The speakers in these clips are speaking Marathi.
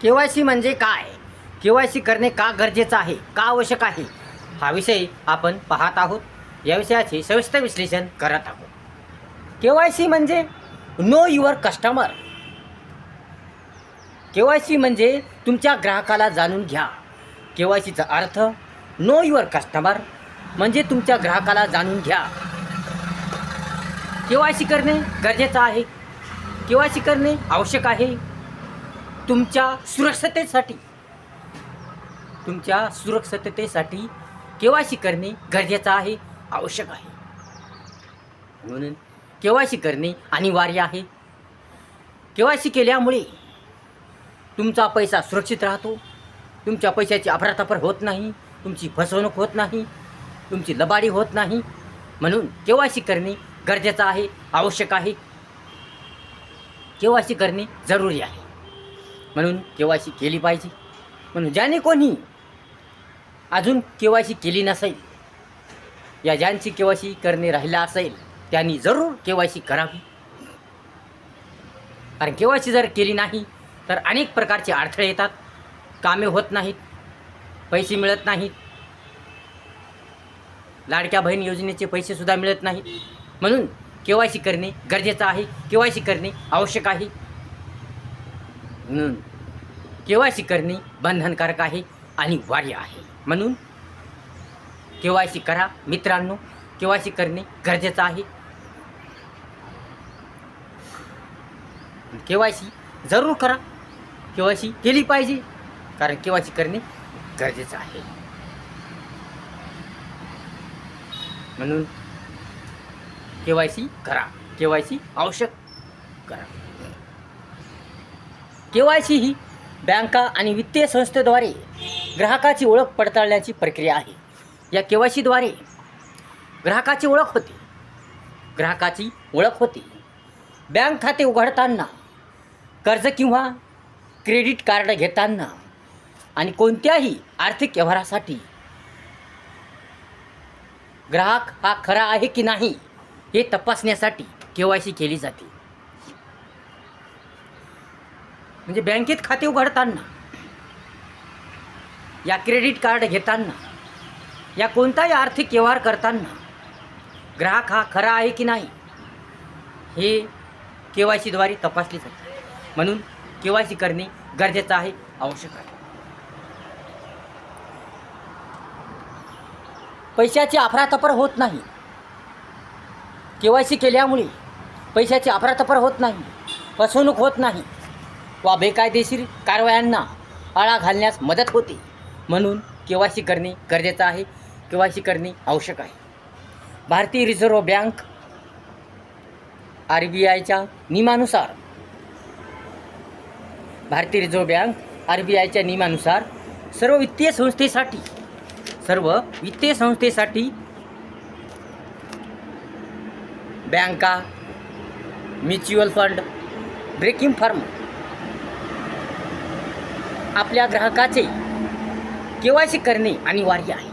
के.वाय.सी म्हणजे काय? के.वाय.सी करणे का गरजेचं आहे? का आवश्यक आहे? हा विषय आपण पाहत आहोत. या विषयाचे सविस्तर विश्लेषण करत आहोत. के.वाय.सी म्हणजे नो युअर कस्टमर. के.वाय.सी म्हणजे तुमच्या ग्राहकाला जाणून घ्या. के.वाय.सीचा अर्थ नो युअर कस्टमर म्हणजे तुमच्या ग्राहकाला जाणून घ्या. के.वाय.सी करणे गरजेचं आहे. के.वाय.सी करणे आवश्यक आहे. तुमच्या सुरक्षिततेसाठी के.वाय.सी करणे गरजेचं आहे, आवश्यक आहे. म्हणून के.वाय.सी करणे अनिवार्य आहे. के.वाय.सी केल्यामुळे तुमचा पैसा सुरक्षित राहतो. तुमच्या पैशाची अफरातफर होत नाही, तुमची फसवणूक होत नाही, तुमची लबाडी होत नाही. म्हणून के.वाय.सी करणे गरजेचं आहे, आवश्यक आहे. के.वाय.सी करणे जरुरी आहे. म्हणून के.वाय.सी केली पाहिजे. म्हणून ज्याने कोणी अजून के.वाय.सी केली नसेल, या ज्यांची के.वाय.सी करणे राहिला असेल, त्यांनी जरूर के.वाय.सी करावी. कारण के.वाय.सी जर केली नाही तर अनेक प्रकारचे अडथळे येतात. कामे होत नाहीत, पैसे मिळत नाहीत, लाडक्या बहीण योजनेचे पैसेसुद्धा मिळत नाहीत. म्हणून के.वाय.सी करणे गरजेचं आहे, के.वाय.सी करणे आवश्यक आहे. म्हणून के.वाय.सी करणे बंधनकारक आहे, अनिवार्य आहे. म्हणून के.वाय.सी करा मित्रांनो. के.वाय.सी करणे गरजेचं आहे. के.वाय.सी जरूर करा. के.वाय.सी केली पाहिजे, कारण के.वाय.सी करणे गरजेचं आहे. म्हणून के.वाय.सी करा. के.वाय.सी आवश्यक करा. के.वाय.सी ही बँका आणि वित्तीय संस्थेद्वारे ग्राहकाची ओळख पडताळण्याची प्रक्रिया आहे. या के.वाय.सीद्वारे ग्राहकाची ओळख होते. बँक खाते उघडताना, कर्ज किंवा क्रेडिट कार्ड घेताना आणि कोणत्याही आर्थिक व्यवहारासाठी ग्राहक हा खरा आहे की नाही हे तपासण्यासाठी के.वाय.सी केली जाते. म्हणजे बँकेत खाते उघडताना, या क्रेडिट कार्ड घेताना, या कोणताही आर्थिक व्यवहार करताना ग्राहक हा खरा आहे की नाही हे के.वाय.सीद्वारे तपासले जाते. म्हणून के.वाय.सी करणे गरजेचं आहे, आवश्यक आहे. पैशाची अफरातफर होत नाही. के.वाय.सी केल्यामुळे पैशाची अफरातफर होत नाही, फसवणूक होत नाही वा बेकायदेशीर कारवायांना आळा घालण्यास मदत होते. म्हणून के.वाय.सी करणे गरजेचं आहे, के.वाय.सी करणे आवश्यक आहे. भारतीय रिझर्व्ह बँक आर.बी.आयच्या नियमानुसार सर्व वित्तीय संस्थेसाठी बँका, म्युच्युअल फंड, ब्रोकिंग फर्म आपल्या ग्राहकाचे के.वाय.सी करणे अनिवार्य आहे.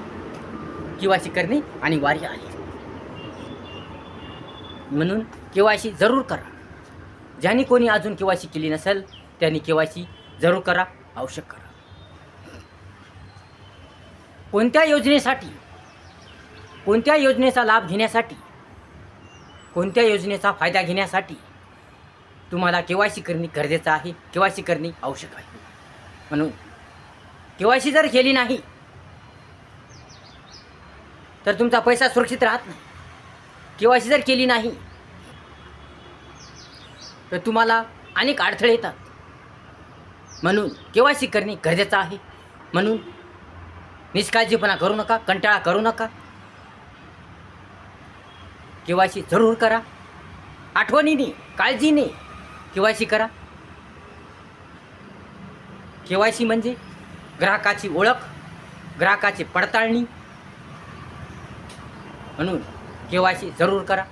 के.वाय.सी करणे अनिवार्य आहे. म्हणून के.वाय.सी जरूर करा. ज्यांनी कोणी अजून के.वाय.सी केली नसेल, त्यांनी के.वाय.सी जरूर करा, आवश्यक करा. कोणत्या योजनेचा लाभ घेण्यासाठी, कोणत्या योजनेचा फायदा घेण्यासाठी तुम्हाला के.वाय.सी करणे गरजेचं आहे, के.वाय.सी करणे आवश्यक आहे. म्हणून के.वाय.सी जर केली नाही तर तुमचा पैसा सुरक्षित राहत नाही. के.वाय.सी जर केली नाही तर तुम्हाला अनेक अडथळे येतात. म्हणून के.वाय.सी करणे गरजेचं आहे. म्हणून निष्काळजीपणा करू नका, कंटाळा करू नका. के.वाय.सी जरूर करा. आठवणीने, काळजीने के.वाय.सी करा. के.वाय.सी म्हणजे ग्राहकाची ओळख, ग्राहकाची पडताळणी. म्हणून के.वाय.सी जरूर करा.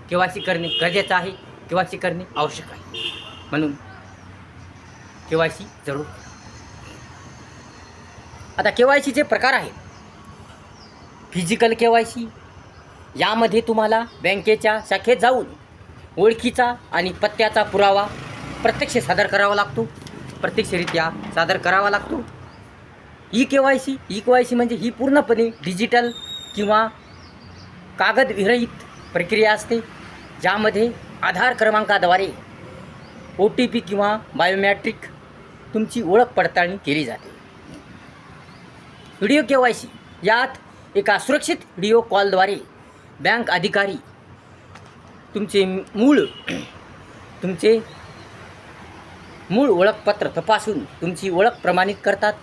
के.वाय.सी करणे गरजेचं आहे, के.वाय.सी करणे आवश्यक आहे. म्हणून के.वाय.सी जरूर करा. आता के.वाय.सीचे प्रकार आहेत. फिजिकल के.वाय.सी, यामध्ये तुम्हाला बँकेच्या शाखेत जाऊन ओळखीचा आणि पत्त्याचा पुरावा प्रत्यक्ष सादर करावा लागतो. प्रत्यक्षरित्या सादर करावा लागतो. ई-के-वाय-सी म्हणजे ही पूर्णपणे डिजिटल किंवा कागदविरहित प्रक्रिया असते, ज्यामध्ये आधार क्रमांकाद्वारे OTP किंवा बायोमॅट्रिक तुमची ओळख पडताळणी केली जाते. व्हिडिओ के-वाय-सी यात एका सुरक्षित व्हिडिओ कॉलद्वारे बँक अधिकारी तुमचे मूळ ओळखपत्र तपासून तुमची ओळख प्रमाणित करतात.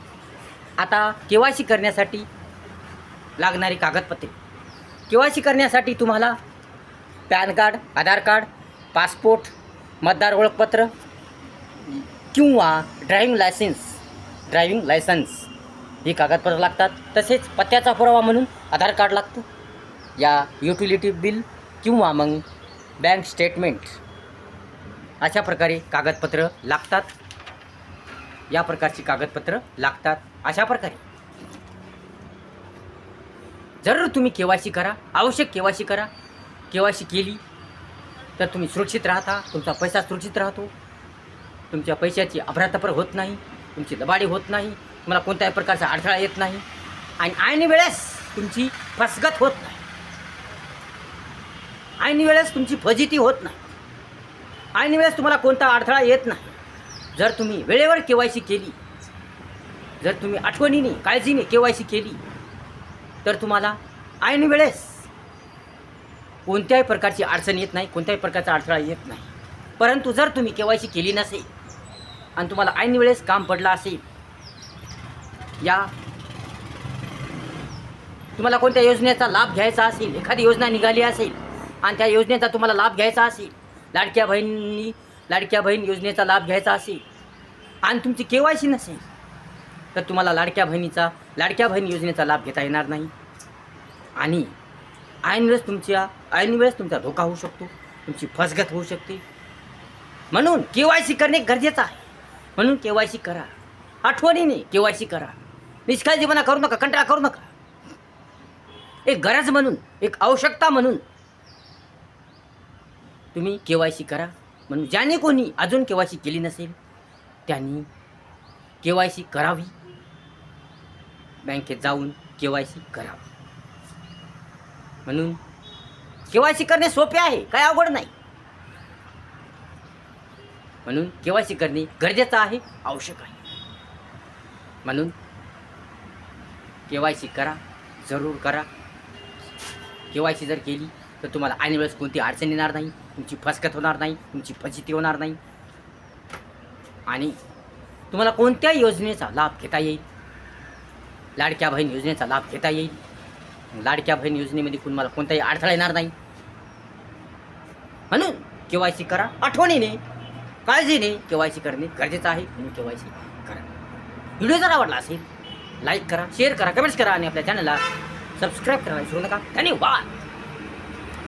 आता के-वाय-सी करण्यासाठी लागणारी कागदपत्रे. के-वाय-सी करण्यासाठी तुम्हाला पॅन कार्ड, आधार कार्ड, पासपोर्ट, मतदार ओळखपत्र किंवा ड्रायव्हिंग लायसन्स ही कागदपत्रं लागतात. तसेच पत्त्याचा पुरावा म्हणून आधार कार्ड लागतं. या युटिलिटी बिल किंवा मग बँक स्टेटमेंट अशा प्रकारे कागदपत्रं लागतात. या प्रकारची कागदपत्रं लागतात. अशा प्रकारे जरूर तुम्ही के-वाय-सी करा, आवश्यक के-वाय-सी करा. के-वाय-सी केली तर तुम्ही सुरक्षित राहता, तुमचा पैसा सुरक्षित राहतो, तुमच्या पैशाची अफरातफर होत नाही, तुमची लबाडी होत नाही, तुम्हाला कोणत्याही प्रकारचा अडथळा येत नाही आणि ऐन वेळेस तुमची फसगत होत नाही, ऐन वेळेस तुमची फजिती होत नाही, ऐन वेळेस तुम्हाला कोणता अडथळा येत नाही. जर तुम्ही वेळेवर के-वाय-सी केली, जर तुम्ही आठवणीने काळजीने के-वाय-सी केली तर तुम्हाला ऐन वेळेस कोणत्याही प्रकारची अडचण येत नाही, कोणत्याही प्रकारचा अडथळा येत नाही. परंतु जर तुम्ही के-वाय-सी केली नसेल आणि तुम्हाला ऐन वेळेस काम पडलं असेल, या तुम्हाला कोणत्या योजनेचा लाभ घ्यायचा असेल, एखादी योजना निघाली असेल आणि त्या योजनेचा तुम्हाला लाभ घ्यायचा असेल, लाडक्या बहीण योजनेचा लाभ घ्यायचा असेल आणि तुमची के-वाय-सी नसेल तर तुम्हाला लाडक्या बहीण योजनेचा लाभ घेता येणार नाही आणि ऐन वेळेस तुमचा धोका होऊ शकतो, तुमची फसगत होऊ शकते. म्हणून के-वाय-सी करणे गरजेचं आहे. म्हणून के-वाय-सी करा, आठवणीने के-वाय-सी करा, निष्काळजीपणा करू नका, कंटाळा करू नका. एक गरज म्हणून, एक आवश्यकता म्हणून तुम्ही के-वाय-सी करा. म्हणून ज्याने कोणी अजून के-वाय-सी केली नसेल त्यांनी के-वाय-सी करावी, बँकेत जाऊन के-वाय-सी करावी. म्हणून के-वाय-सी करणे सोपे आहे, काय अवघड नाही. म्हणून के-वाय-सी करणे गरजेचं आहे, आवश्यक आहे. म्हणून के-वाय-सी करा, जरूर करा. के-वाय-सी जर केली तर तुम्हाला ऐन वेळेस कोणती अडचण येणार नाही, तुमची फसगत होणार नाही, तुमची फजिती होणार नाही आणि तुम्हाला कोणत्याही योजनेचा लाभ घेता येईल. लाडक्या बहीण योजनेचा लाभ घेता येईल. लाडक्या बहीण योजनेमध्ये तुम्हाला कोणताही अडथळा येणार नाही. म्हणून के-वाय-सी करा, आठवणीने काळजीने के-वाय-सी करणे गरजेचं आहे. म्हणून के-वाय-सी करा. व्हिडिओ जर आवडला असेल लाईक करा, शेअर करा, कमेंट्स करा आणि आपल्या चॅनलला सबस्क्राईब करायला विसरू नका. धन्यवाद.